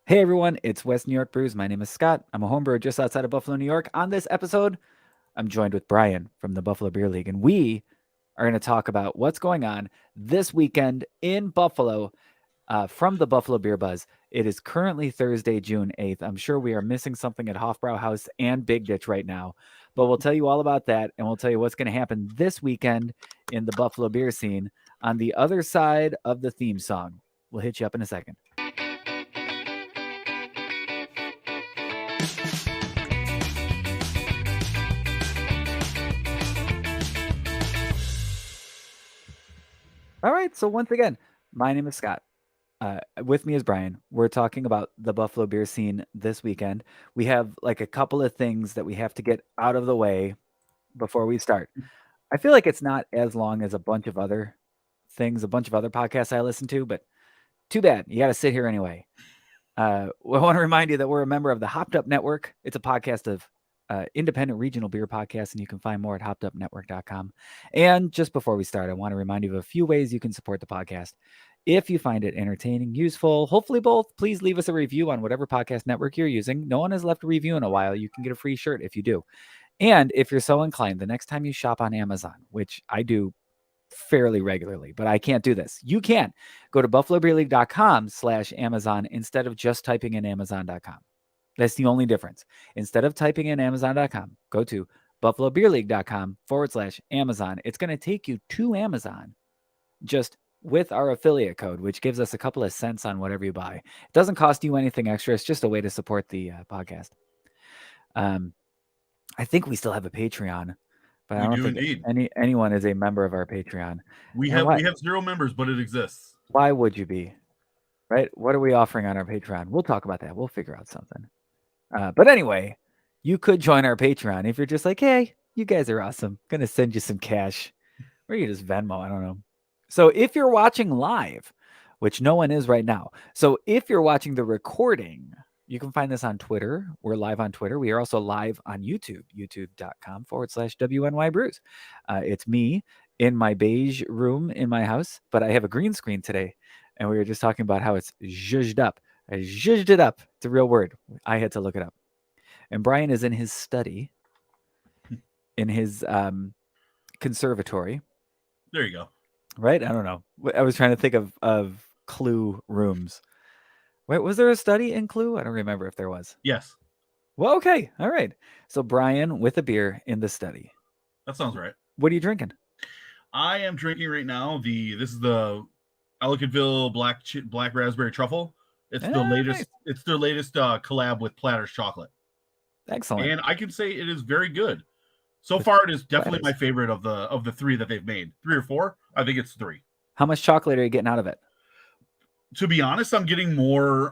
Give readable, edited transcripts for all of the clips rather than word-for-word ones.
Hey everyone, it's West New York Brews. My name is Scott. I'm a homebrewer just outside of Buffalo, New York. On this episode, I'm joined with Brian from the Buffalo Beer League, and we are going to talk about what's going on this weekend in Buffalo from the Buffalo Beer Buzz. It is currently Thursday, June 8th. I'm sure we are missing something at Hofbrau House and Big Ditch right now, but we'll tell you all about that, and we'll tell you what's going to happen this weekend in the Buffalo beer scene on the other side of the theme song. We'll hit you up in a second. All right. So once again, my name is Scott. With me is Brian. We're talking about the Buffalo beer scene this weekend. We have like a couple of things that we have to get out of the way before we start. I feel like it's not as long as a bunch of other things, a bunch of other podcasts I listen to, but too bad. You got to sit here anyway. I want to remind you that we're a member of the Hopped Up Network. It's a podcast of independent regional beer podcasts, and you can find more at hoppedupnetwork.com. And just before we start, I want to remind you of a few ways you can support the podcast. If you find it entertaining, useful, hopefully both, please leave us a review on whatever podcast network you're using. No one has left a review in a while. You can get a free shirt if you do. And if you're so inclined, the next time you shop on Amazon, which I do fairly regularly, but I can't do this. You can go to buffalobeerleague.com/Amazon instead of just typing in Amazon.com. That's the only difference. Instead of typing in Amazon.com, go to buffalobeerleague.com/Amazon. It's going to take you to Amazon just with our affiliate code, which gives us a couple of cents on whatever you buy. It doesn't cost you anything extra. It's just a way to support the podcast. I think we still have a Patreon, but I don't think anyone is a member of our Patreon. We have 0 members, but it exists. Why would you be? Right? What are we offering on our Patreon? We'll talk about that. We'll figure out something. But anyway, you could join our Patreon if you're just like, hey, you guys are awesome. Gonna send you some cash. Or you just Venmo. I don't know. So if you're watching live, which no one is right now. So if you're watching the recording, you can find this on Twitter. We're live on Twitter. We are also live on YouTube, youtube.com/WNY Brews. It's me in my beige room in my house, but I have a green screen today. And we were just talking about how it's zhuzhed up. I zhuzhed it up. It's a real word. I had to look it up. And Brian is in his study, in his conservatory. There you go. Right? I don't know. I was trying to think of Clue rooms. Wait, was there a study in Clue? I don't remember if there was. Yes. Well, okay. All right. So Brian with a beer in the study. That sounds right. What are you drinking? I am drinking right now. This is the Ellicottville black raspberry truffle. It's the latest. Nice. It's their latest collab with Platter's chocolate. Excellent. And I can say it is very good. So far, it is definitely my favorite of the 3 that they've made. 3 or 4. I think it's 3. How much chocolate are you getting out of it? To be honest, I'm getting more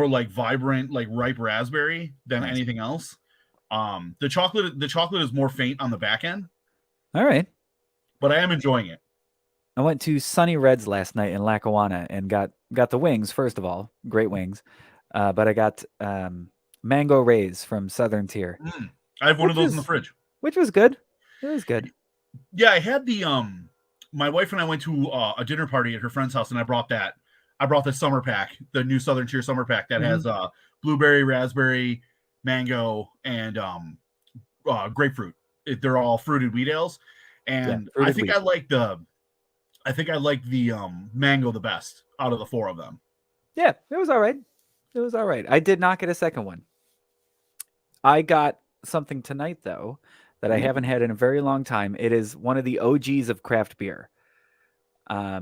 like vibrant, like ripe raspberry than anything else. The chocolate is more faint on the back end. All right. But I am enjoying it. I went to Sunny Reds last night in Lackawanna and got the wings, first of all. Great wings. But I got mango rays from Southern Tier. I have one of those in the fridge. Which was good. It was good. Yeah, I had the my wife and I went to a dinner party at her friend's house, and I brought the summer pack, the new Southern Tier summer pack that has blueberry, raspberry, mango, and grapefruit. They're all fruited wheat ales, and I think I like the mango the best out of the 4 of them. Yeah, it was all right. It was all right. I did not get a second one. I got something tonight though that I haven't had in a very long time. It is one of the OGs of craft beer. I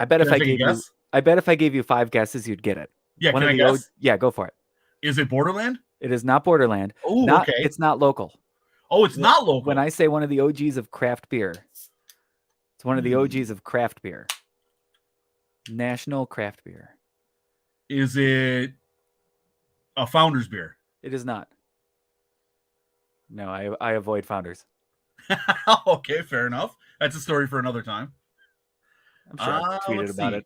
bet if I gave you 5 guesses, you'd get it. Yeah, can I guess? Yeah, go for it. Is it Borderland? It is not Borderland. Oh, okay. It's not local. Oh, it's not local. When I say one of the OGs of craft beer, it's one of the OGs of craft beer. National craft beer. Is it a Founders beer? It is not. No, I avoid Founders. Okay, fair enough. That's a story for another time. I'm sure I tweeted about it.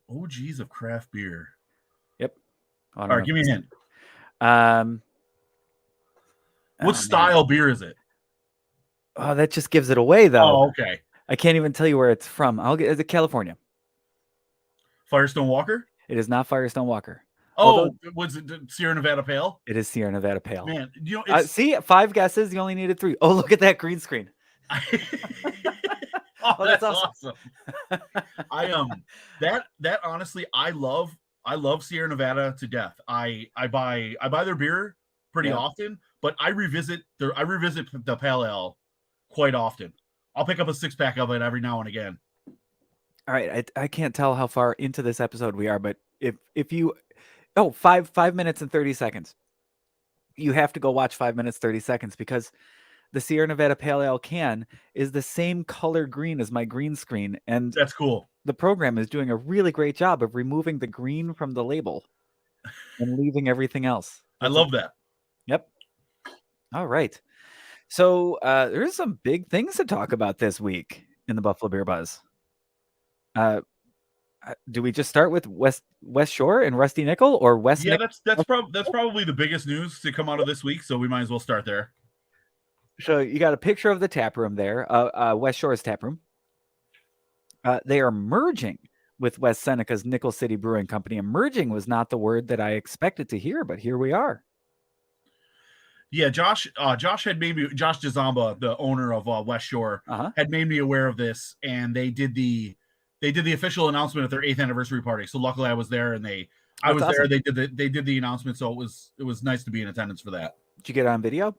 OGs of craft beer. Yep. All right, give me a hint. What style beer is it? Oh, that just gives it away, though. Oh, okay. I can't even tell you where it's from. Is it California? Firestone Walker. It is not Firestone Walker. Although Oh, was it Sierra Nevada Pale? it is Sierra Nevada Pale. Man, it's see, 5 guesses. You only needed 3. Oh, look at that green screen. oh, Oh, that's that's awesome. That honestly, I love Sierra Nevada to death. I buy their beer pretty often, but I revisit the Pale Ale quite often. I'll pick up a 6-pack of it every now and again. All right, I can't tell how far into this episode we are, but if you 5 minutes and 30 seconds. You have to go watch 5 minutes 30 seconds because the Sierra Nevada Pale Ale can is the same color green as my green screen, and that's cool. The program is doing a really great job of removing the green from the label and leaving everything else. I love that. Yep. All right. So there's some big things to talk about this week in the Buffalo Beer Buzz. Do we just start with West Shore and Rusty Nickel, or West? Yeah, that's probably the biggest news to come out of this week. So we might as well start there. So you got a picture of the tap room there, West Shore's tap room. They are merging with West Seneca's Nickel City Brewing Company. And merging was not the word that I expected to hear, but here we are. Yeah, Josh Dzamba, the owner of West Shore, had made me aware of this, and they did the official announcement at their 8th anniversary party. So luckily I was there, and I was awesome. There. They did the announcement, so it was nice to be in attendance for that. Did you get it on video?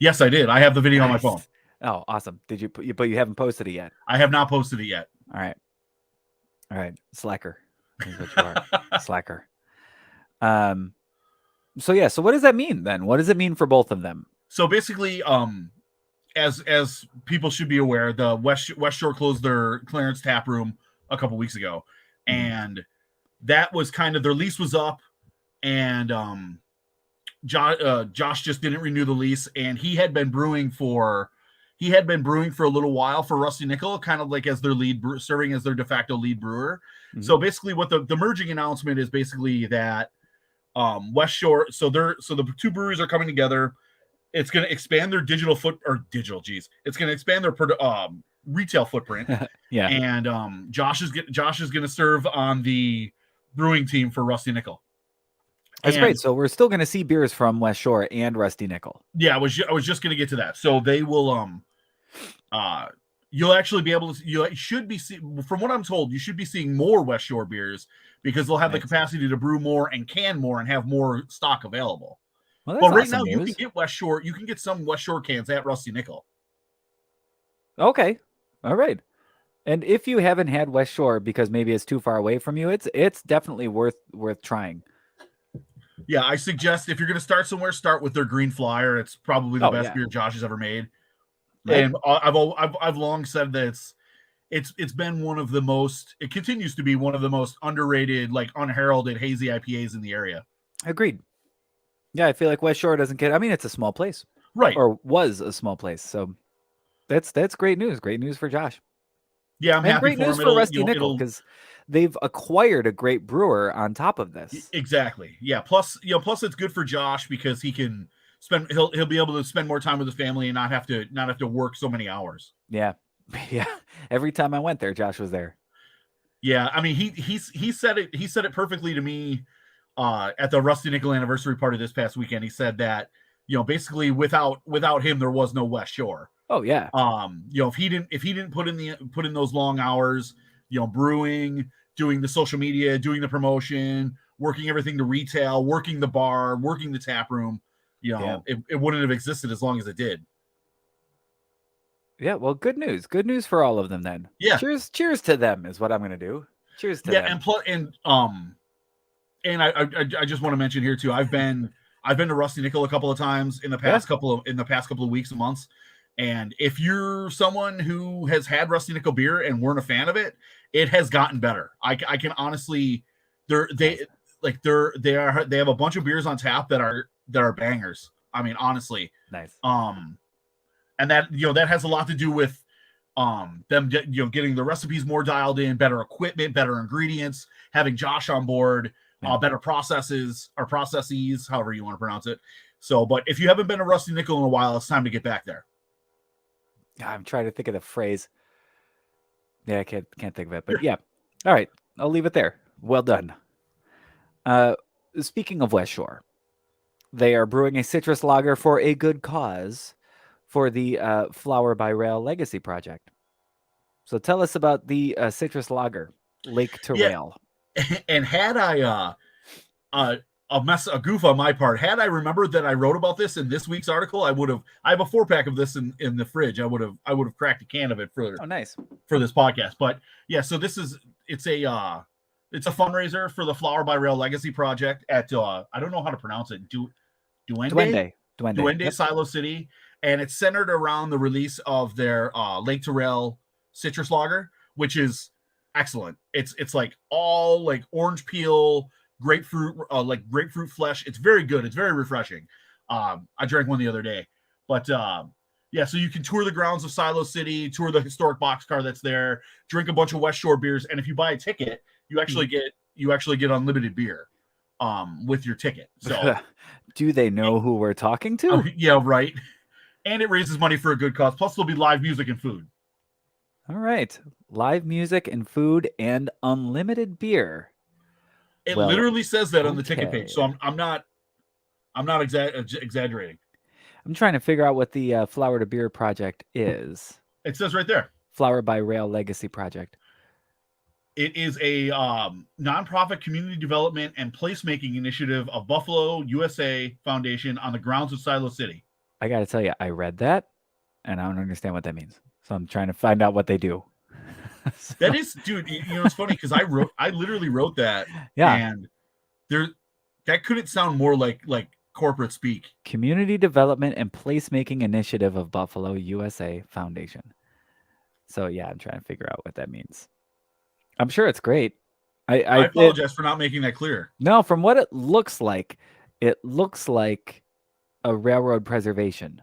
Yes, I did. I have the video on my phone. Oh, awesome. Did you? But you haven't posted it yet. I have not posted it yet. All right. Slacker. Is what you are. Slacker. So yeah. So what does that mean then? What does it mean for both of them? So basically, as people should be aware, the West Shore closed their Clarence tap room a couple weeks ago, and that was kind of their lease was up, and Josh just didn't renew the lease, and he had been brewing for a little while for Rusty Nickel, kind of like as their serving as their de facto lead brewer. Mm-hmm. So basically, what the merging announcement is basically that West Shore. So the 2 breweries are coming together. It's going to expand their It's going to expand their retail footprint. Yeah. And Josh is going to serve on the brewing team for Rusty Nickel. That's great. So we're still going to see beers from West Shore and Rusty Nickel. Yeah, I was just going to get to that. So they will you'll actually be able to from what I'm told, you should be seeing more West Shore beers because they'll have the capacity to brew more and can more and have more stock available. Well, but right now you can get West Shore, you can get some West Shore cans at Rusty Nickel. Okay. All right. And if you haven't had West Shore because maybe it's too far away from you, it's definitely worth trying. Yeah, I suggest if you're going to start somewhere, start with their Green Flyer. It's probably the best beer Josh has ever made. Right. And I've long said that it's been one of the most. It continues to be one of the most underrated, like unheralded hazy IPAs in the area. Agreed. Yeah, I feel like West Shore doesn't get. I mean, it's a small place, right? Or was a small place, so that's great news. Great news for Josh. Yeah, I'm happy great for news him. for Rusty Nickel because they've acquired a great brewer on top of this. Exactly. Yeah. Plus it's good for Josh because he can he'll be able to spend more time with his family and not have to work so many hours. Yeah. Yeah. Every time I went there, Josh was there. Yeah. I mean, he said it perfectly to me at the Rusty Nickel anniversary party this past weekend. He said that, basically without him, there was no West Shore. Oh yeah. If he didn't put in those long hours, brewing, doing the social media, doing the promotion, working everything to retail, working the bar, working the tap room, it wouldn't have existed as long as it did. Yeah, well, good news. Good news for all of them then. Yeah. Cheers to them is what I'm going to do. Cheers to them. And I just want to mention here too. I've been to Rusty Nickel a couple of times in the past couple of weeks and months. And if you're someone who has had Rusty Nickel beer and weren't a fan of it, it has gotten better. I can honestly, they have a bunch of beers on tap that are bangers. I mean, honestly, nice. And that that has a lot to do with them getting the recipes more dialed in, better equipment, better ingredients, having Josh on board, better processes, however you want to pronounce it. So, but if you haven't been to Rusty Nickel in a while, it's time to get back there. I'm trying to think of the phrase. Yeah, I can't think of it, but yeah. All right, I'll leave it there. Well done. Uh, Speaking of West Shore, they are brewing a citrus lager for a good cause for the Flower by Rail Legacy Project. So tell us about the citrus lager, Lake to Yeah, Rail. and had I a goof on my part, had I remembered that I wrote about this in this week's article, I would have. I have a 4-pack of this in the fridge. I would have cracked a can of it Oh, nice. for this podcast. But yeah, so it's a fundraiser for the Flower by Rail Legacy Project at I don't know how to pronounce it. Duende Duende. Yep. Silo City, and it's centered around the release of their Lake to Rail citrus lager, which is excellent. It's like all like orange peel, grapefruit, like grapefruit flesh. It's very good. It's very refreshing. I drank one the other day, but yeah, so you can tour the grounds of Silo City, tour the historic boxcar that's there, drink a bunch of West Shore beers, and if you buy a ticket, you actually get unlimited beer with your ticket. So do they know who we're talking to? yeah, right. And it raises money for a good cause. Plus, there'll be live music and food. All right. Live music and food and unlimited beer. It Well, literally says that on the ticket okay. page. So I'm not exaggerating. I'm trying to figure out what the Flower to Beer project is. It says right there. Flower by Rail Legacy Project. It is a nonprofit community development and placemaking initiative of Buffalo USA Foundation on the grounds of Silo City. I got to tell you, I read that and I don't understand what that means. So I'm trying to find out what they do. So, that is, dude, it's funny because I literally wrote that. Yeah. And that couldn't sound more like corporate speak. Community Development and Placemaking Initiative of Buffalo USA Foundation. So yeah, I'm trying to figure out what that means. I'm sure it's great. I apologize for not making that clear. No, from what it looks like a railroad preservation.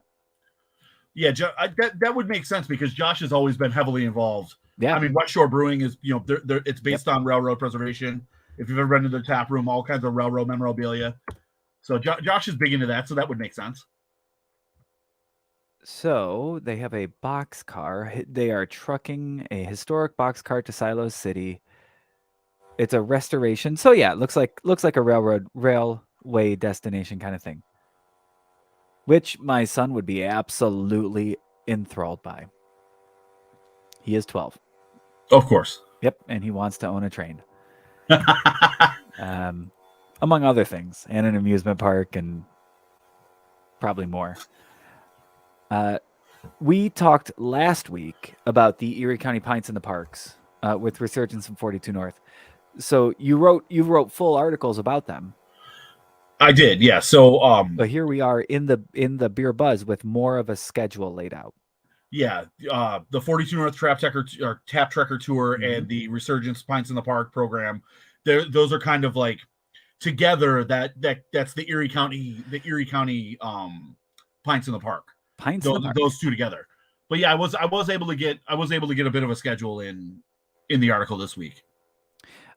Yeah, that would make sense because Josh has always been heavily involved. Yeah. I mean, West Shore Brewing is, it's based on railroad preservation. If you've ever been to their tap room, all kinds of railroad memorabilia. So Josh is big into that, so that would make sense. So they have a boxcar. They are trucking a historic boxcar to Silo City. It's a restoration. So yeah, it looks like a railway destination kind of thing. Which my son would be absolutely enthralled by. He is 12. Of course. Yep, and he wants to own a train. Among other things, and an amusement park and probably more. We talked last week about the Erie County Pints in the Parks with Resurgence and 42 North. So you wrote full articles about them. I did, yeah. So but here we are in the Beer Buzz with more of a schedule laid out. Yeah, the 42 North Tap Trekker Tour and the Resurgence Pints in the Park program. Those are kind of like together. That's the Erie County Pints in the Park. Those two together. But yeah, I was able to get a bit of a schedule in the article this week.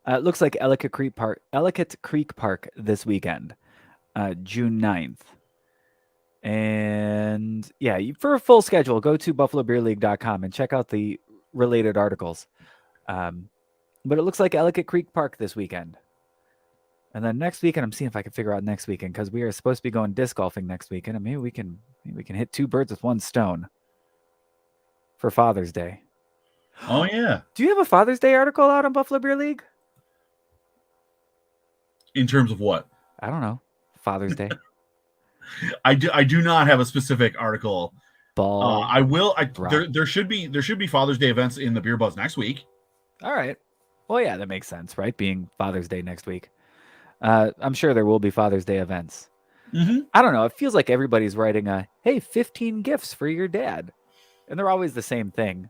It looks like Ellicott Creek Park this weekend, June 9th. And yeah, for a full schedule, go to buffalobeerleague.com and check out the related articles. But it looks like Ellicott Creek Park this weekend. And then next weekend, I'm seeing if I can figure out next weekend because we are supposed to be going disc golfing next weekend. And maybe we can hit two birds with one stone for Father's Day. Oh yeah. Do you have a Father's Day article out on Buffalo Beer League? In terms of what? I don't know. Father's Day. I do not have a specific article. I will. There should be Father's Day events in the Beer Buzz next week. All right. Well, yeah, that makes sense, right? Being Father's Day next week. I'm sure there will be Father's Day events. Mm-hmm. I don't know. It feels like everybody's writing hey, 15 gifts for your dad. And they're always the same thing.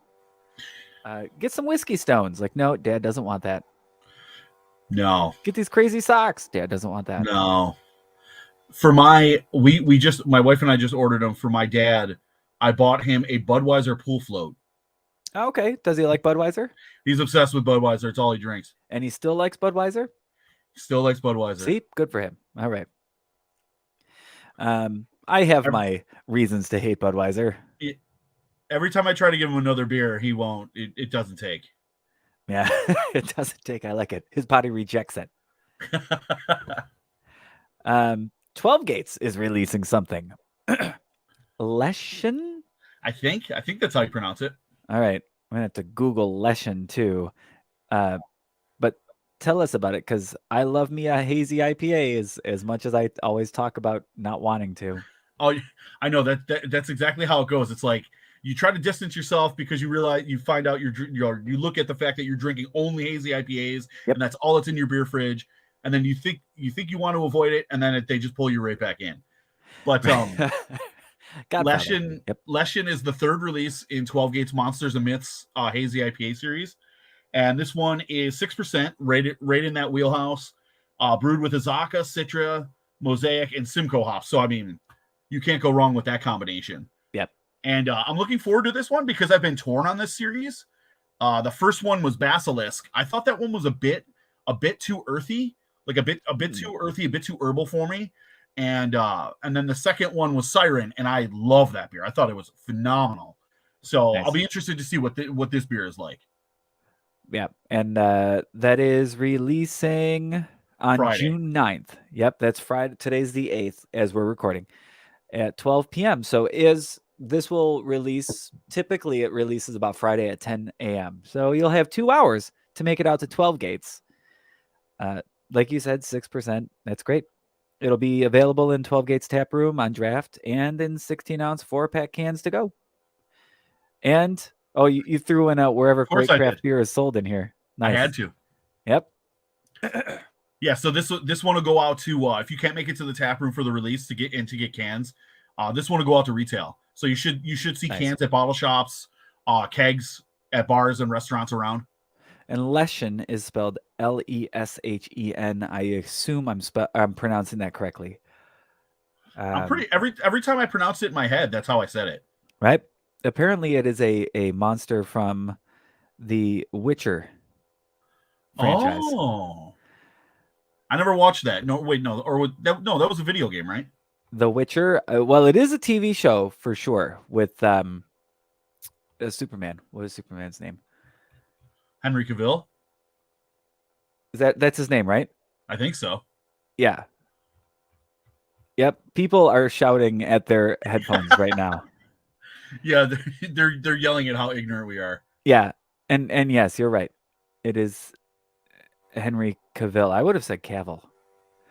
Get some whiskey stones. Like, no, Dad doesn't want that. No. Get these crazy socks. Dad doesn't want that. No. For my wife and I just ordered them for my dad. I bought him a Budweiser pool float. Okay. Does he like Budweiser? He's obsessed with Budweiser. It's all he drinks. And he still likes Budweiser? Still likes Budweiser. See? Good for him. All right. I have my reasons to hate Budweiser. Every time I try to give him another beer, he won't. It doesn't take. Yeah, it doesn't take. I like it. His body rejects it. 12 Gates is releasing something. Leshen? I think that's how you pronounce it. All right. I'm going to have to Google Leshen too. But tell us about it because I love me a hazy IPA as much as I always talk about not wanting to. Oh, I know that's exactly how it goes. It's like you try to distance yourself because you find out you look at the fact that you're drinking only hazy IPAs Yep. and that's all that's in your beer fridge, and then you want to avoid it, and then they just pull you right back in. But Godfather. Yep. Leshen is the third release in 12 Gates Monsters and Myths hazy IPA series, and this one is 6%, right in that wheelhouse. Brewed with Azaka, Citra, Mosaic, and Simcoe hops. So I mean, you can't go wrong with that combination. Yep. And I'm looking forward to this one because I've been torn on this series. The first one was Basilisk. I thought that one was a bit too earthy, like a bit too earthy, a bit too herbal for me. And then the second one was Siren, and I love that beer. I thought it was phenomenal. So Nice. I'll be interested to see what this beer is like. Yeah. And that is releasing on Friday. June 9th. Yep. That's Friday. Today's the 8th as we're recording at 12 p.m. So this will release, typically it releases about Friday at 10 a.m. So you'll have 2 hours to make it out to 12 Gates. Like you said, 6%. That's great. It'll be available in 12 Gates tap room on draft and in 16-ounce 4-pack cans to go. And you threw in wherever great craft beer is sold in here. Nice. I had to. Yep. Yeah, so this one will go out to if you can't make it to the tap room for the release to get cans, this one will go out to retail. So you should see cans at bottle shops, kegs at bars and restaurants around. And Leshen is spelled Leshen. I assume I'm pronouncing that correctly. I'm pretty every time I pronounce it in my head, that's how I said it. Right? Apparently, it is a monster from the Witcher franchise. Oh, I never watched that. No, wait, no, that was a video game, right? The Witcher. Well, it is a TV show for sure with Superman. What is Superman's name? Henry Cavill. That's his name, right? I think so. Yeah. Yep. People are shouting at their headphones right now. Yeah, they're yelling at how ignorant we are. Yeah, and yes, you're right. It is Henry Cavill. I would have said Cavill.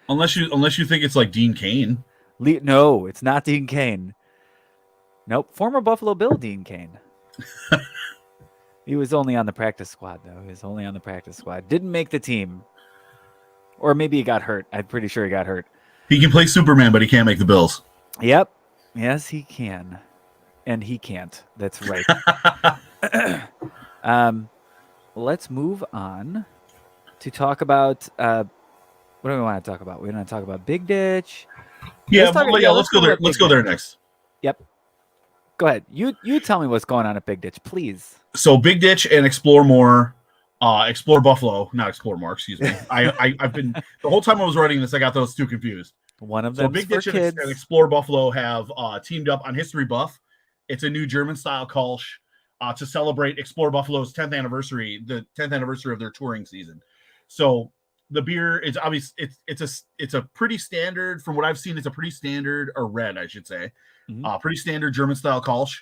Unless you think it's like Dean Cain. No, it's not Dean Cain. Nope, former Buffalo Bill Dean Cain. He was only on the practice squad, though. He was only on the practice squad. Didn't make the team. Or maybe he got hurt. I'm pretty sure he got hurt. He can play Superman, but he can't make the Bills. Yep. Yes, he can. And he can't. That's right. Let's move on to talk about what do we want to talk about? We want to talk about Big Ditch. Yeah, let's go there. Let's go there next. Yep. Go ahead. You tell me what's going on at Big Ditch, please. So Big Ditch and Explore More, Explore Buffalo, not Explore More. Excuse me. I've been the whole time I was writing this, I got those two confused. One of them. So Big Ditch and Explore Buffalo have teamed up on History Buff. It's a new German style Kolsch to celebrate Explore Buffalo's 10th anniversary, the 10th anniversary of their touring season. So the beer is obvious. It's a pretty standard, from what I've seen. It's a pretty standard, or red, I should say, pretty standard German style Kolsch.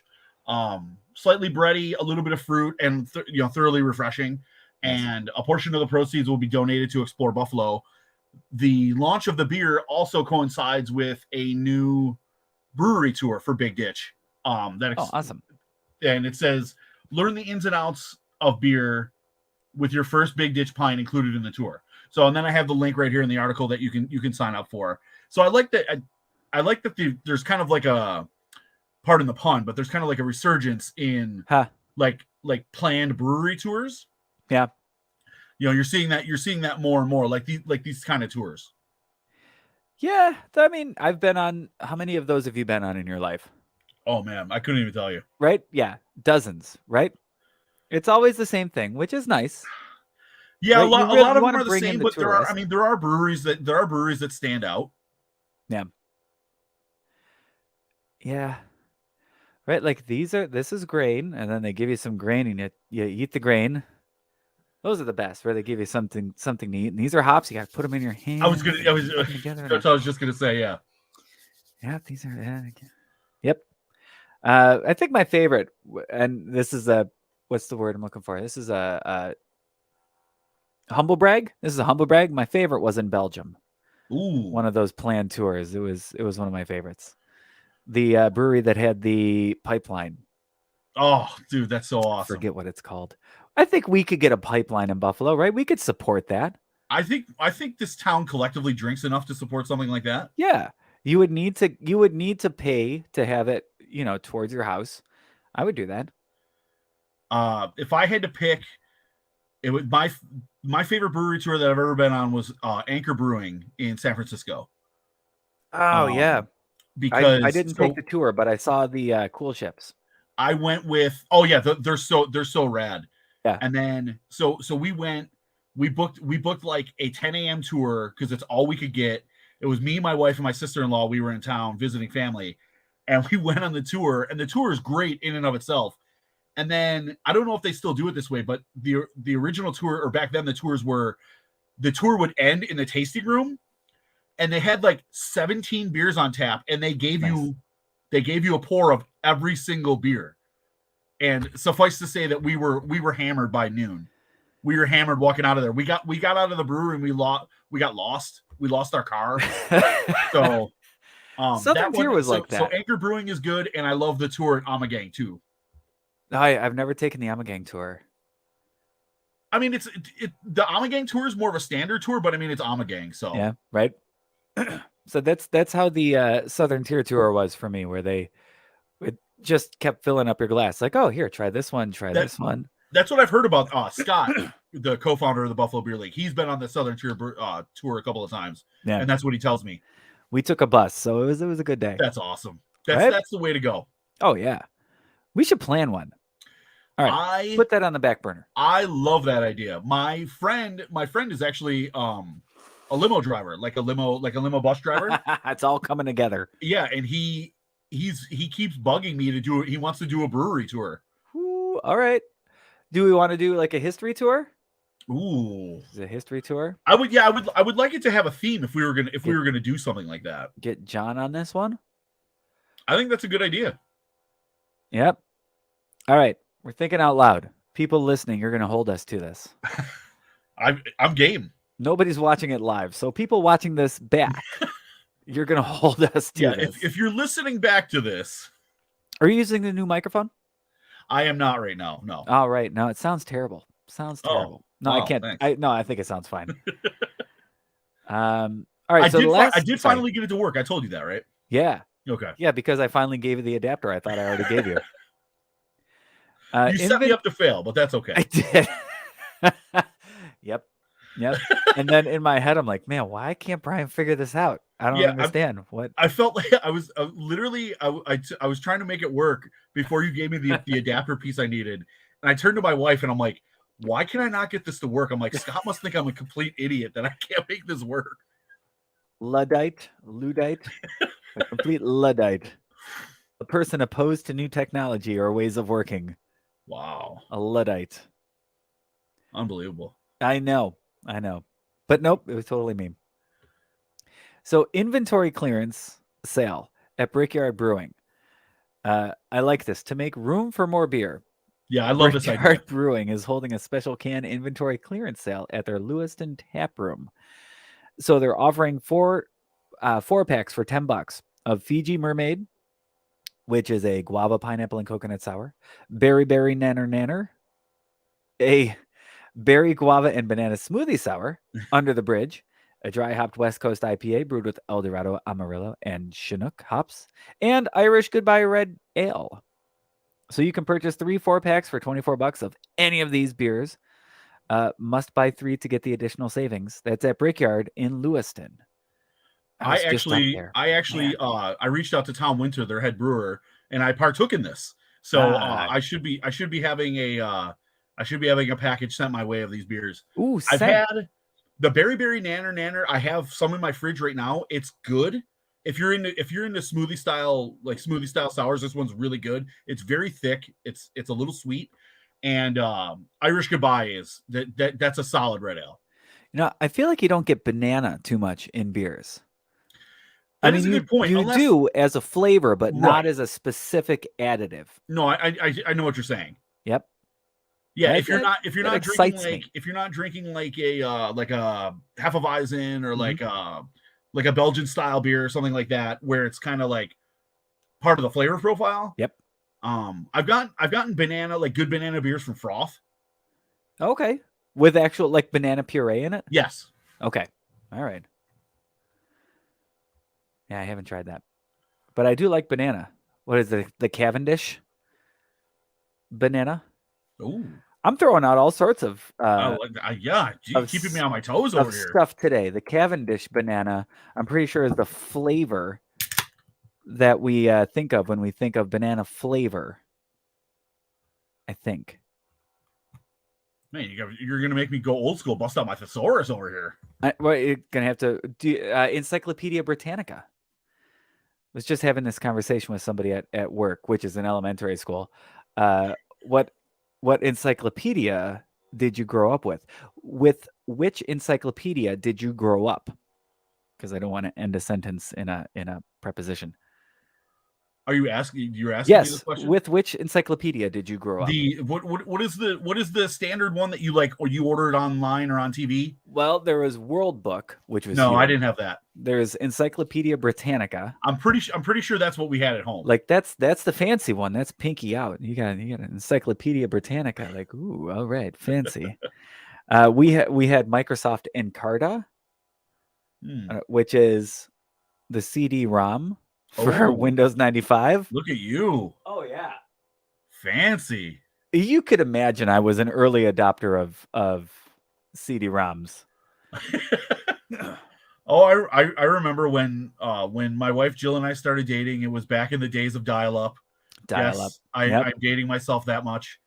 Slightly bready, a little bit of fruit, and thoroughly refreshing. Nice. And a portion of the proceeds will be donated to Explore Buffalo. The launch of the beer also coincides with a new brewery tour for Big Ditch. Awesome. And it says, learn the ins and outs of beer with your first Big Ditch pint included in the tour. So, and then I have the link right here in the article that you can sign up for. So I like that. I like that there's kind of like a, pardon the pun, but there's kind of like a resurgence in like planned brewery tours. Yeah. You're seeing that more and more, like these kind of tours. Yeah. I mean, I've been on, how many of those have you been on in your life? Oh man, I couldn't even tell you. Right? Yeah. Dozens, right? It's always the same thing, which is nice. Yeah, right? a lot of them are the same, but there are breweries that stand out. Yeah. Yeah. Right, like this is grain, and then they give you some grain, and you eat the grain. Those are the best, where they give you something to eat. And these are hops. You got to put them in your hands. Put them together. That's what I was just gonna say. Yeah. Yeah, these are. Yep. I think my favorite, and this is what's the word I'm looking for? This is a humble brag. This is a humble brag. My favorite was in Belgium. Ooh. One of those planned tours. It was one of my favorites. The brewery that had the pipeline. Oh, dude, that's so awesome. Forget what it's called. I think we could get a pipeline in Buffalo, right? We could support that. I think this town collectively drinks enough to support something like that. Yeah. You would need to pay to have it, towards your house. I would do that. If I had to pick, it would my favorite brewery tour that I've ever been on was Anchor Brewing in San Francisco. Oh yeah. Because I didn't take the tour, but I saw the cool ships. I went with they're so rad. Yeah. And then so we booked like a 10 a.m. tour because it's all we could get. It was me, my wife, and my sister-in-law. We were in town visiting family, and we went on the tour, and the tour is great in and of itself. And then I don't know if they still do it this way, but the original tour, or back then the tour would end in the tasting room, and they had like 17 beers on tap, and they gave you a pour of every single beer. And suffice to say that we were hammered by noon. We were hammered walking out of there. We got out of the brewery and we got lost. We lost our car. So Southern Tier was like that. So Anchor Brewing is good, and I love the tour at Amagang too. I've never taken the Amagang tour. I mean, the Amagang tour is more of a standard tour, but I mean it's Amagang, so yeah, right. So that's how the Southern Tier tour was for me, where it just kept filling up your glass. Like, oh, here, try this one, this one. That's what I've heard about Scott, the co-founder of the Buffalo Beer League. He's been on the Southern Tier tour a couple of times, and that's what he tells me. We took a bus, so it was a good day. That's awesome. That's the way to go. Oh yeah, we should plan one. All right, put that on the back burner. I love that idea. My friend is actually a limo driver, like a limo bus driver. It's all coming together. Yeah, and he keeps bugging me to do it. He wants to do a brewery tour. Ooh, all right. Do we want to do like a history tour? Ooh, is it a history tour? I would like it to have a theme if we were gonna do something like that. Get John on this one. I think that's a good idea. Yep. All right, we're thinking out loud. People listening, you're gonna hold us to this. I'm game. Nobody's watching it live, so people watching this back, you're gonna hold us to this. If you're listening back to this, are you using the new microphone? I am not right now. No. All right. No, it sounds terrible. Sounds terrible. No, I can't. I think it sounds fine. All right. I did finally get it to work. I told you that, right? Yeah. Okay. Yeah, because I finally gave you the adapter I thought I already gave you. You set me up to fail, but that's okay. I did. Yep. And then in my head, I'm like, man, why can't Brian figure this out? I don't understand. What I felt like I was literally I was trying to make it work before you gave me the adapter piece I needed, and I turned to my wife and I'm like, why can I not get this to work? I'm like, Scott must think I'm a complete idiot that I can't make this work. Luddite, a complete Luddite, a person opposed to new technology or ways of working. Wow, a Luddite, unbelievable. I know, but nope, it was totally me. So inventory clearance sale at Brickyard Brewing. I like this. To make room for more beer. Yeah, I love this idea. Brickyard Brewing is holding a special can inventory clearance sale at their Lewiston tap room. So they're offering four packs for $10 of Fiji Mermaid, which is a guava, pineapple, and coconut sour. Berry Nanner Nanner. A berry, guava, and banana smoothie sour. Under the Bridge. A dry hopped West Coast IPA brewed with El Dorado, Amarillo, and Chinook hops, and Irish Goodbye Red Ale. So you can purchase 3 4-packs for $24 of any of these beers. Must buy 3 to get the additional savings. That's at Brickyard in Lewiston. I reached out to Tom Winter, their head brewer, and I partook in this. So I should be having a package sent my way of these beers. Ooh, I've had the Berry Nanner. I have some in my fridge right now. It's good. If you're into smoothie style sours, this one's really good. It's very thick. It's a little sweet, and Irish Goodbye is that's a solid red ale. I feel like you don't get banana too much in beers. That is a good point. You Unless, do as a flavor, but not right. as a specific additive. No, I know what you're saying. Yep. Yeah, That, if you're that, not that excites me. if you're not drinking like a Hefeweizen or Mhm. like a Belgian style beer or something like that, where it's kind of like part of the flavor profile. Yep. I've gotten banana, like good banana beers from Froth. Okay. With actual like banana puree in it? Yes. Okay. All right. Yeah, I haven't tried that. But I do like banana. What is the Cavendish banana? Ooh. I'm throwing out all sorts of Yeah, gee, keeping me on my toes over here. stuff today. The Cavendish banana, I'm pretty sure is the flavor that we think of when we think of banana flavor. I think. Man, you're gonna make me go old school, bust out my thesaurus over here. Well, you're gonna have to do Encyclopedia Britannica. Was just having this conversation with somebody at work, which is an elementary school. What encyclopedia did you grow up with? With which encyclopedia did you grow up? Because I don't want to end a sentence in a preposition. Are you asking? You're asking me this Yes. question. With which encyclopedia did you grow up? What is the standard one that you like, or you ordered online or on TV? Well, there was World Book, which was No, huge. I didn't have that. There's Encyclopedia Britannica. I'm pretty sure that's what we had at home. Like that's the fancy one. That's pinky out. You got an Encyclopedia Britannica. Like, ooh, all right, fancy. We had Microsoft Encarta, which is the CD-ROM for Windows 95. Look at you. Oh yeah, fancy. You could imagine I was an early adopter of CD-ROMs. Oh, I remember when my wife Jill and I started dating. It was back in the days of dial-up. Yes, I'm dating myself that much,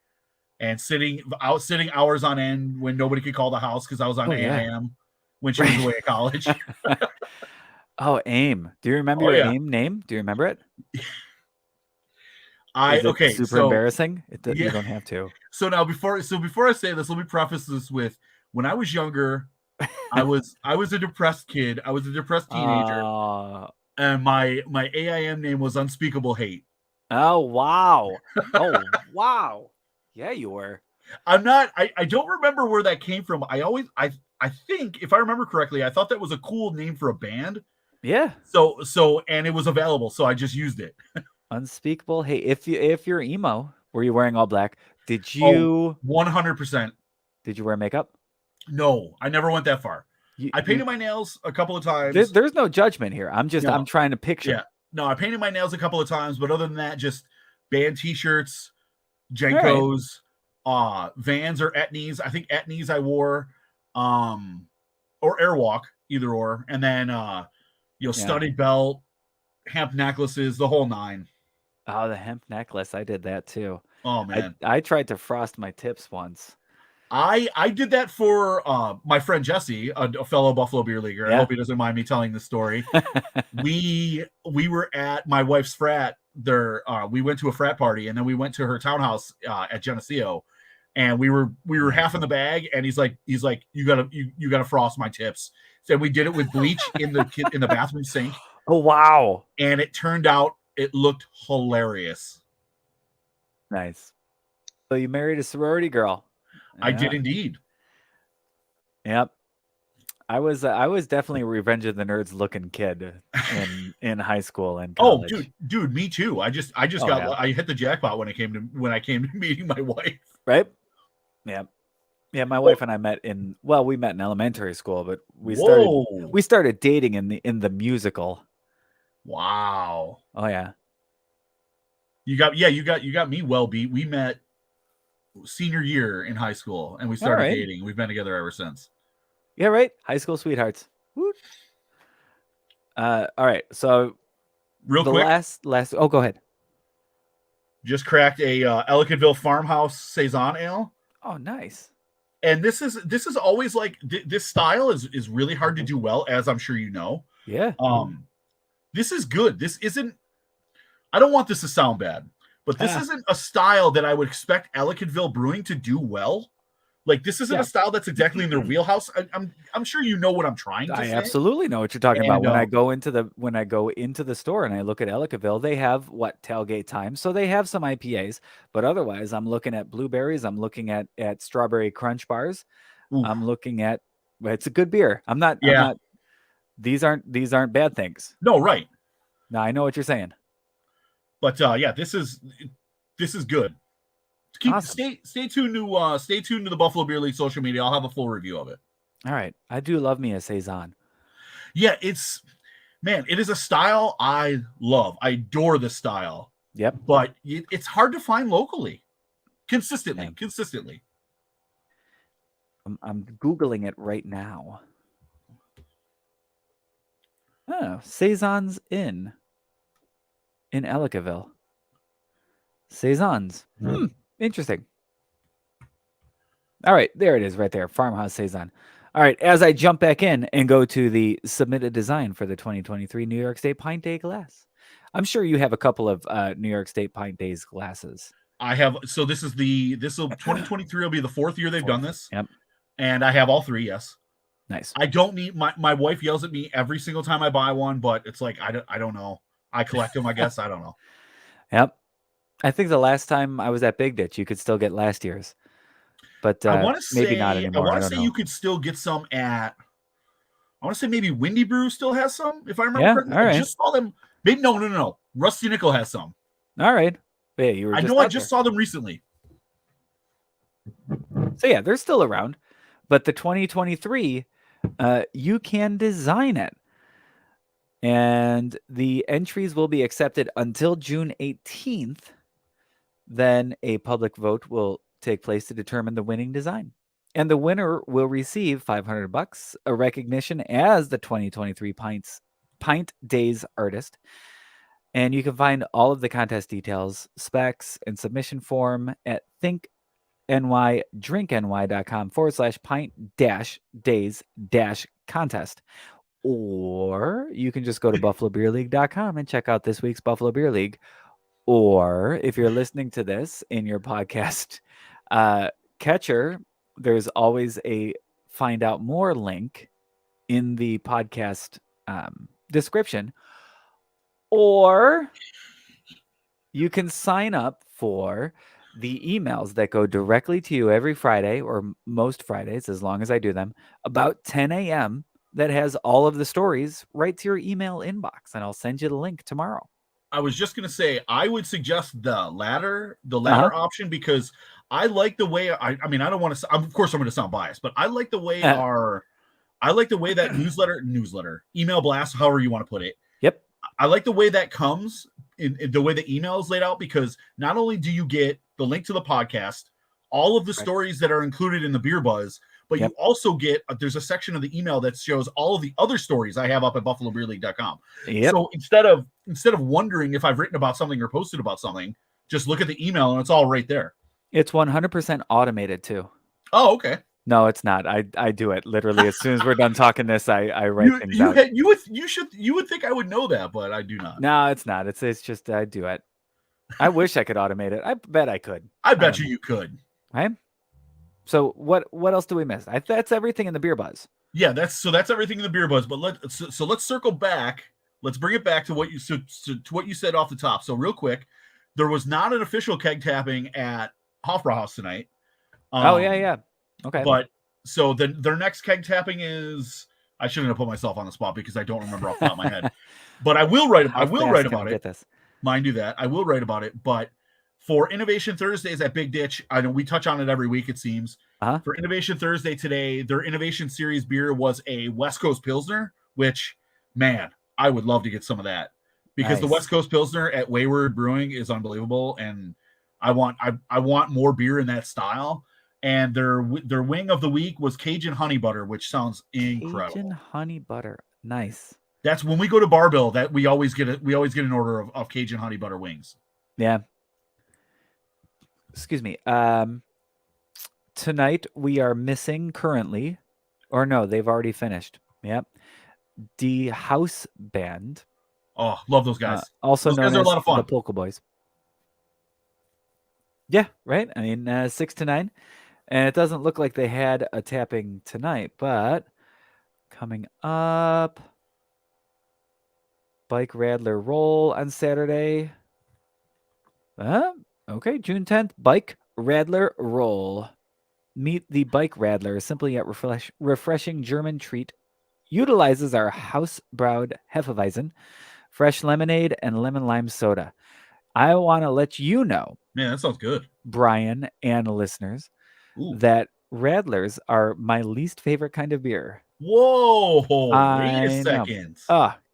and sitting hours on end when nobody could call the house because I was on AIM when she was away at college. Oh, AIM. Do you remember your AIM name? Do you remember it? Super embarrassing. You don't have to. So now before I say this, let me preface this with when I was younger, I was a depressed kid. I was a depressed teenager, and my AIM name was Unspeakable Hate. Oh wow! Oh wow! Yeah, you were. I'm not. I don't remember where that came from. I think if I remember correctly, I thought that was a cool name for a band. Yeah. So and it was available, so I just used it. Unspeakable Hate. If you're emo, were you wearing all black? Did you? 100%. Did you wear makeup? No, I never went that far. I painted my nails a couple of times. There's no judgment here. I'm trying to picture. Yeah. No, I painted my nails a couple of times, but other than that, just band t-shirts, Jenkos, Vans or Etnies. I think Etnies I wore, or Airwalk, either or, and then studded belt, hemp necklaces, the whole nine. Oh, the hemp necklace. I did that too. Oh man. I tried to frost my tips once. I did that for my friend Jesse, a fellow Buffalo beer leaguer. I hope he doesn't mind me telling this story. we were at my wife's frat. We went to a frat party, and then we went to her townhouse at Geneseo, and we were half in the bag. And he's like, you gotta frost my tips. So we did it with bleach in the bathroom sink. Oh wow! And it turned out it looked hilarious. Nice. So you married a sorority girl. I did indeed. Yep. I was definitely a Revenge of the Nerds looking kid in high school and college. Oh, dude, me too. I hit the jackpot when I came to meeting my wife. Right? Yeah. Yeah, my wife and I met in elementary school, but we started dating in the musical. Wow. Oh yeah. You got me well beat. We met senior year in high school, and we started dating. We've been together ever since. Yeah, right. High school sweethearts. Woo. All right. So, real quick, last. Oh, go ahead. Just cracked a Ellicottville Farmhouse Saison Ale. Oh, nice. And this is always like this style is really hard to do well, as I'm sure you know. Yeah. This is good. This isn't. I don't want this to sound bad, but this isn't a style that I would expect Ellicottville Brewing to do well. Like, this isn't a style that's exactly in their wheelhouse. I'm sure you know what I'm trying to I say. absolutely know what you're talking about. And, When I go into the store and I look at Ellicottville, they have tailgate time, so they have some IPAs. But otherwise, I'm looking at blueberries. I'm looking at strawberry crunch bars. Oof. I'm looking at. It's a good beer. I'm not. These aren't bad things. No, right. Now I know what you're saying. But yeah, this is good. Awesome. Stay tuned to the Buffalo Beer League social media. I'll have a full review of it. All right. I do love me a saison. Yeah, it is a style I love. I adore this style. Yep. But it's hard to find locally. Consistently. I'm Googling it right now. Oh, Saison's in Ellicottville. Saisons. Interesting. All right, there it is right there. Farmhouse Saison. All right, as I jump back in and go to the submitted design for the 2023 New York State Pint Day glass. I'm sure you have a couple of New York State Pint Days glasses. I have. So this will 2023 will be the fourth year they've done this. Yep. And I have all three. Yes. Nice. I don't need my wife yells at me every single time I buy one, but it's like I don't know. I collect them, I guess. I don't know. Yep. I think the last time I was at Big Ditch, you could still get last year's, but I want to say maybe not anymore. I want to say you could still get some at. I want to say maybe Windy Brew still has some, if I remember correctly. All right. I just saw them. Maybe no. Rusty Nickel has some. All right. Yeah, I just saw them recently. So yeah, they're still around, but the 2023, you can design it. And the entries will be accepted until June 18th. Then a public vote will take place to determine the winning design. And the winner will receive $500, a recognition as the 2023 Pint Days artist. And you can find all of the contest details, specs, and submission form at thinknydrinkny.com/pint-days-contest. Or you can just go to buffalobeerleague.com and check out this week's Buffalo Beer League. Or if you're listening to this in your podcast catcher, there's always a find out more link in the podcast description. Or you can sign up for the emails that go directly to you every Friday, or most Fridays, as long as I do them, about 10 a.m. that has all of the stories right to your email inbox, and I'll send you the link tomorrow. I was just gonna say I would suggest the latter option, because I like the way I don't want to. Of course, I'm going to sound biased, but I like the way that newsletter, email blast, however you want to put it. Yep. I like the way that comes in the way the email is laid out, because not only do you get the link to the podcast, all of the stories that are included in the Beer Buzz, but you also get there's a section of the email that shows all of the other stories I have up at buffalobeerleague.com. Yep. So instead of wondering if I've written about something or posted about something, just look at the email and it's all right there. It's 100% automated too. Oh, okay. No, it's not. I do it literally as soon as we're done talking this. I write things out. You would think I would know that, but I do not. No, it's not. It's just I do it. I wish I could automate it. I bet I could. I bet you could. Right? So what else do we miss? That's everything in the Beer Buzz. Yeah, that's everything in the Beer Buzz. But let's circle back. Let's bring it back to what you said off the top. So real quick, there was not an official keg tapping at Hofbrauhaus tonight. Yeah. Okay. But so their next keg tapping is, I shouldn't have put myself on the spot because I don't remember off the top of my head. But I will write about it. Mind you that I will write about it. But for Innovation Thursdays at Big Ditch, I know we touch on it every week, it seems. For Innovation Thursday today, their Innovation Series beer was a West Coast Pilsner, which, man, I would love to get some of that, because the West Coast Pilsner at Wayward Brewing is unbelievable, and I want more beer in that style. And their wing of the week was Cajun Honey Butter, which sounds incredible. Cajun Honey Butter, nice. That's when we go to Barbell that we always get an order of Cajun Honey Butter wings. Yeah. Excuse me. Tonight we are missing currently, or no, they've already finished. Yep. The House Band. Oh, love those guys. Also those known guys are as a lot of fun. the Polka Boys. Yeah, right. I mean, 6 to 9, and it doesn't look like they had a tapping tonight, but coming up, Bike Radler Roll on Saturday. Okay, June 10th, Bike Radler Roll. Meet the Bike Radler, simply yet refreshing German treat. Utilizes our house-brewed Hefeweizen, fresh lemonade, and lemon lime soda. I want to let you know, Man, that sounds good. Brian and listeners, Ooh. that Radlers are my least favorite kind of beer. Whoa, wait a I know. second.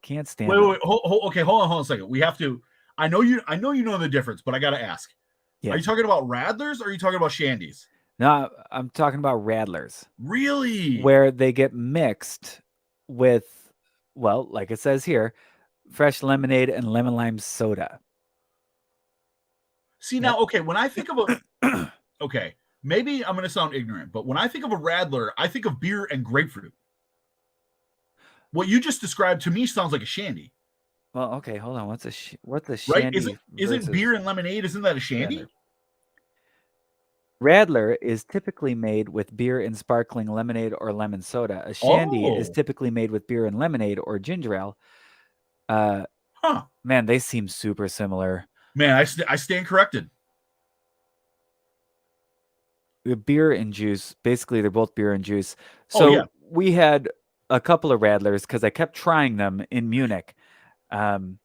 Can't Wait, stand wait, them. wait. Okay, hold on a second. We have to. I know you know the difference, but I gotta ask. Are Yeah. you talking about Radlers or are you talking about Shandies? No, I'm talking about Radlers, Really? where they get mixed with, well, like it says here, fresh lemonade and lemon lime soda. See Yep. now, okay, when I think of a okay, maybe I'm gonna sound ignorant, but when I think of a Radler, I think of beer and grapefruit. What you just described to me sounds like a shandy, Well, okay, hold on. What's a right? shandy Isn't versus beer and lemonade? Isn't that a Radler? shandy? Radler is typically made with beer and sparkling lemonade or lemon soda. A shandy is Oh, typically made with beer and lemonade or ginger ale. Uh, huh? man, they seem super similar. Man, I stand corrected. The beer and juice, basically, they're both beer and juice. Oh yeah. So we had a couple of Radlers because I kept trying them in Munich. Um,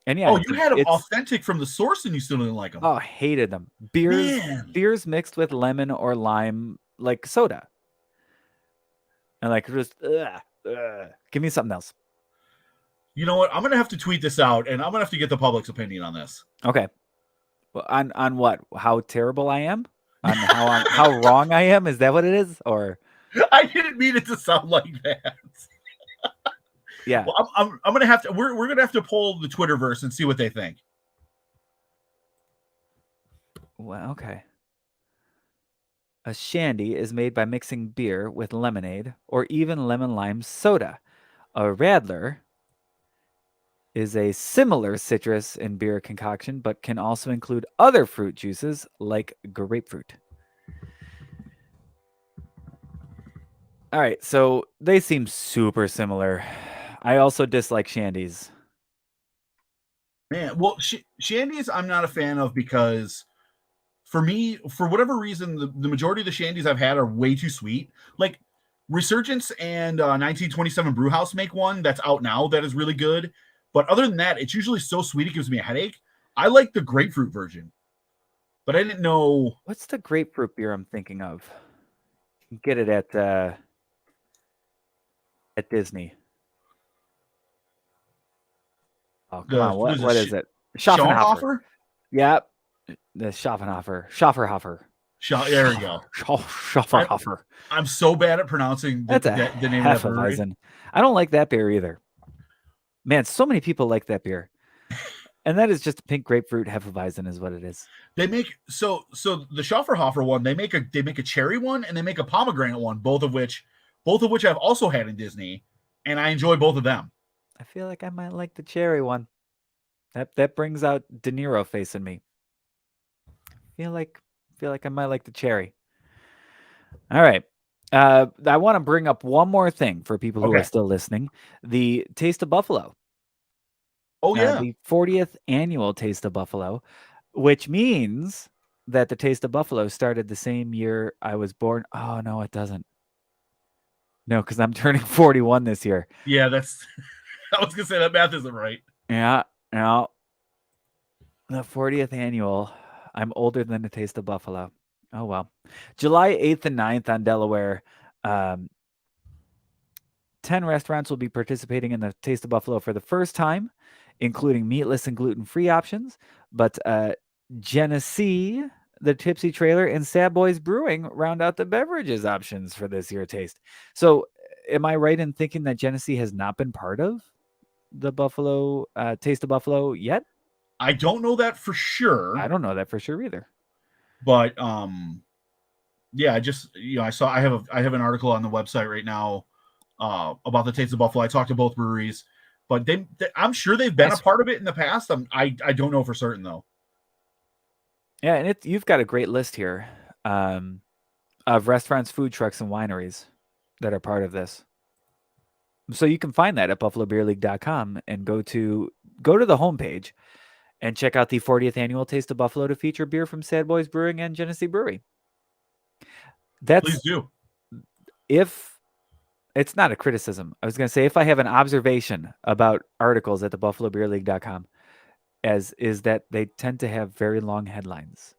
and yeah, Oh, you had them it's authentic from the source, and you still didn't like them, oh, hated them. Beers, man. beers mixed with lemon or lime, like soda, and like just give me something else. You know what? I'm gonna have to tweet this out, and I'm gonna have to get the public's opinion on this. Okay, well, on what? How terrible I am? On how wrong I am? Is that what it is? Or I didn't mean it to sound like that. yeah. Well, I'm gonna have to. We're gonna have to pull the Twitterverse and see what they think. Well, okay. A shandy is made by mixing beer with lemonade or even lemon lime soda. A radler is a similar citrus and beer concoction, but can also include other fruit juices like grapefruit. All right, so they seem super similar. I also dislike shandies. Man, well, shandies I'm not a fan of because for me, for whatever reason, the majority of the shandies I've had are way too sweet. Like Resurgence and 1927 Brewhouse make one that's out now that is really good. But other than that, it's usually so sweet it gives me a headache. I like the grapefruit version, but I didn't know. What's the grapefruit beer I'm thinking of? You can get it at Disney. Oh, come on. There's a What is it? Schaffenhofer. Schauenhofer. Yep. The Schaffenhofer. Schafferhofer. There we go. Schafferhofer. I'm so bad at pronouncing That's a the name of that brewery. Hefeweizen. I don't like that beer either. Man, so many people like that beer. And that is just a pink grapefruit Hefeweizen is what it is. They make so the Schafferhofer one, they make a cherry one and they make a pomegranate one, both of which I've also had in Disney, and I enjoy both of them. I feel like I might like the cherry one. That brings out De Niro face in me. Feel like I might like the cherry. All right. I want to bring up one more thing for people who are Okay. still listening. The Taste of Buffalo. Oh yeah. The 40th annual Taste of Buffalo, which means that the Taste of Buffalo started the same year I was born. Oh, no, it doesn't. No, because I'm turning 41 this year. Yeah, that's I was gonna say that math isn't right. Yeah, no. The 40th annual. I'm older than the Taste of Buffalo. Oh, well. July 8th and 9th on Delaware. 10 restaurants will be participating in the Taste of Buffalo for the first time, including meatless and gluten-free options. But Genesee, the Tipsy Trailer, and Sad Boys Brewing round out the beverages options for this year taste. So am I right in thinking that Genesee has not been part of the Buffalo Taste of Buffalo yet? I don't know that for sure, I don't know that for sure either. but yeah, I just I have an article on the website right now about the Taste of Buffalo. I talked to both breweries, but I'm sure they've been a part of it in the past. I don't know for certain though. Yeah, and you've got a great list here of restaurants, food trucks, and wineries that are part of this. So you can find that at buffalobeerleague.com and go to the homepage and check out the 40th annual Taste of Buffalo to feature beer from Sad Boys Brewing and Genesee Brewery. Please That's do. if it's not a criticism. I was going to say if I have an observation about articles at the buffalobeerleague.com as is that they tend to have very long headlines.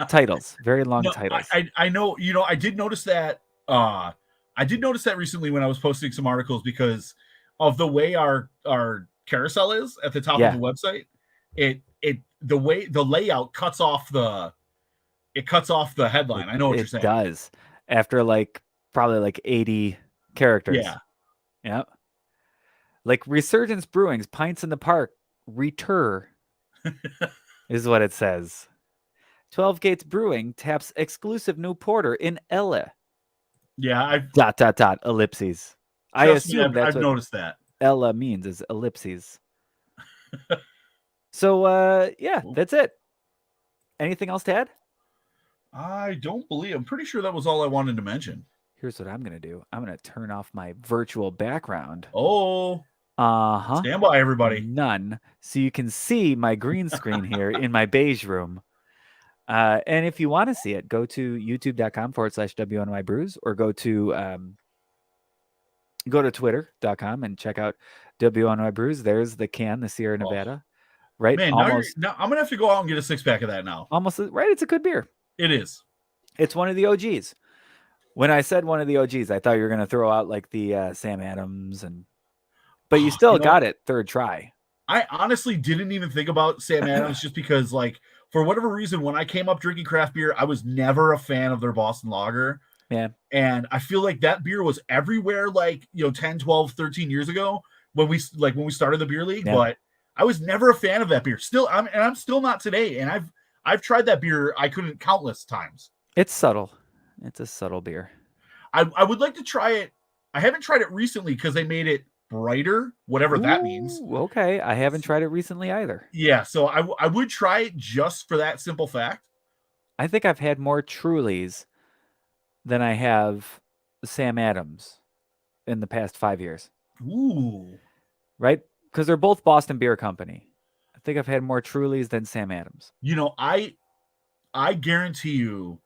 Titles, very long No, titles. I know, I did notice that recently when I was posting some articles because of the way our carousel is at the top of the website. The way the layout cuts off the headline. I know what you're saying. It does. After probably 80 characters. Yeah. Yep. Like Resurgence Brewing's Pints in the Park Retur is what it says. 12 Gates Brewing taps exclusive new porter in Ella. Yeah, ellipses. I assume that's I've what noticed that. Ella means is ellipses. So that's it. Anything else to add? I don't believe. I'm pretty sure that was all I wanted to mention. Here's what I'm gonna do. I'm gonna turn off my virtual background. Oh. Uh-huh. Stand by, everybody. None. So you can see my green screen here in my beige room. And if you want to see it, go to youtube.com/WNY Brews or go to twitter.com and check out WNY Brews. There's the can, the Sierra Nevada. Right? Man, now I'm going to have to go out and get a 6-pack of that now. Almost, right? It's a good beer. It is. It's one of the OGs. When I said one of the OGs, I thought you were going to throw out the Sam Adams, but you still got it third try. I honestly didn't even think about Sam Adams just because, for whatever reason, when I came up drinking craft beer, I was never a fan of their Boston Lager. Yeah. And I feel like that beer was everywhere 10, 12, 13 years ago when we started the beer league, but I was never a fan of that beer. I'm still not today. And I've tried that beer countless times. It's subtle. It's a subtle beer. I would like to try it. I haven't tried it recently because they made it brighter, whatever that means. Okay. I haven't tried it recently either. Yeah, so I would try it just for that simple fact. I think I've had more Trulies than I have Sam Adams in the past 5 years. Ooh. Right? Because they're both Boston Beer Company. I think I've had more Trulies than Sam Adams. I guarantee you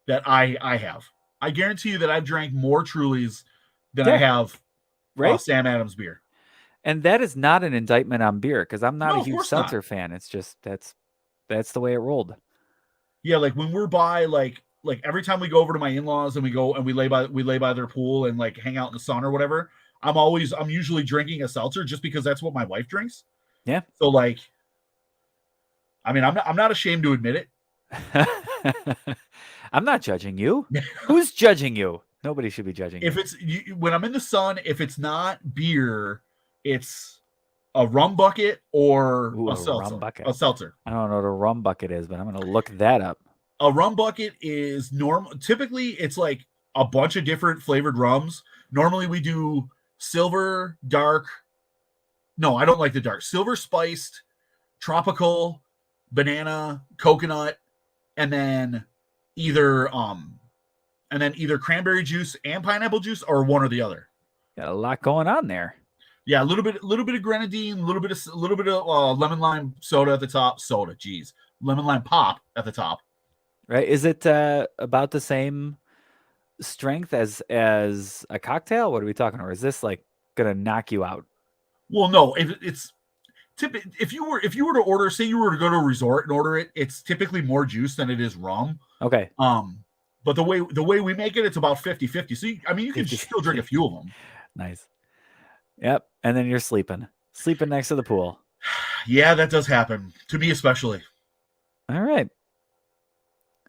that I have. I guarantee you that I've drank more Trulies than I have Sam Adams beer. And that is not an indictment on beer because I'm not a huge seltzer fan. It's just that's the way it rolled. Yeah, when we're by every time we go over to my in-laws and we go and we lay by their pool and hang out in the sun or whatever, I'm usually drinking a seltzer just because that's what my wife drinks. Yeah. So I'm not ashamed to admit it. I'm not judging you. Who's judging you? Nobody should be judging you. If when I'm in the sun, if it's not beer, it's a rum bucket or a seltzer. A seltzer. I don't know what a rum bucket is, but I'm going to look that up. A rum bucket is normal. Typically, it's a bunch of different flavored rums. Normally, we do silver, dark. No, I don't like the dark. Silver spiced, tropical, banana, coconut, and then either cranberry juice and pineapple juice or one or the other. Got a lot going on there. Yeah, a little bit of grenadine, a little bit of lemon lime soda at the top. Lemon lime pop at the top. Right? Is it about the same strength as a cocktail? What are we talking? Or is this gonna knock you out? Well, no. If you were to order, say you were to go to a resort and order it, it's typically more juice than it is rum. Okay. But the way we make it, it's about 50-50. So you can still drink a few of them. Nice. Yep. And then you're sleeping next to the pool. Yeah, that does happen to me, especially. All right.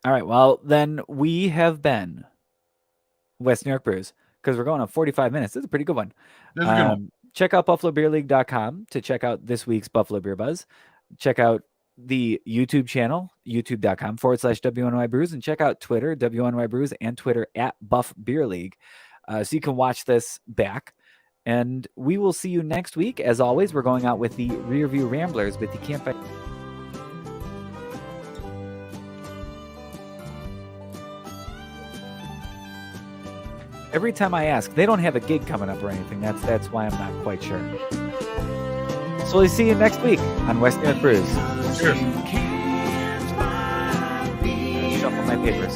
Well, then we have been West New York Brews because we're going on 45 minutes. This is a pretty good one. This is a good one. Check out buffalobeerleague.com to check out this week's Buffalo Beer Buzz. Check out the YouTube channel, youtube.com/WNY Brews, and check out Twitter, WNY Brews, and Twitter @Buff Beer League. So you can watch this back. And we will see you next week. As always, we're going out with the Rearview Ramblers with the Campfire. Every time I ask, they don't have a gig coming up or anything. That's why I'm not quite sure. So we'll see you next week on West North Brews. Cheers. Shuffle my papers.